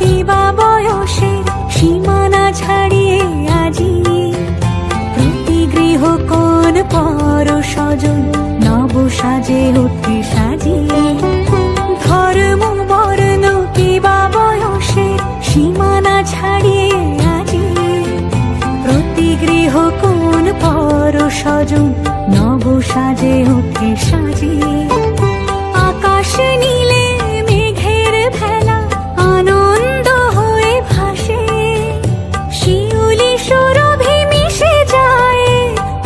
কিবা বয়সের সীমানা ছাড়িয়ে আজি প্রতি গৃহ কোন পর স্বজন নব সাজে ওঠে সাজিয়ে। ধর্ম বর্ণ কিবা বয়সের সীমানা ছাড়িয়ে আজি প্রতি গৃহ কোন পর স্বজন নব সাজে ওঠে সাজিয়ে। আকাশ নীলে মেঘের ভেলা আনন্দ হয়ে ভাসে, শিউলি সুরভি মিশে যায়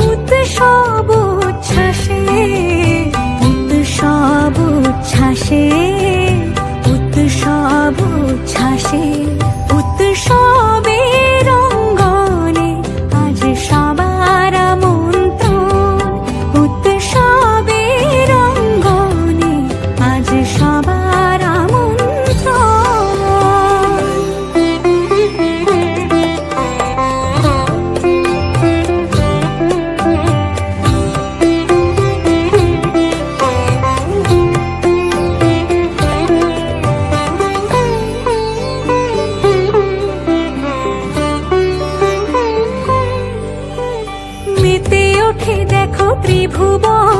উৎসব উচ্ছ্বাসে, উৎসব উচ্ছ্বাসে, উৎসব উচ্ছ্বাসে। উৎসবের অঙ্গনে আজ সবার আমন্ত্রণ, উৎসবের অঙ্গনে আজ সবার মেতে ওঠে দেখো ত্রিভুবন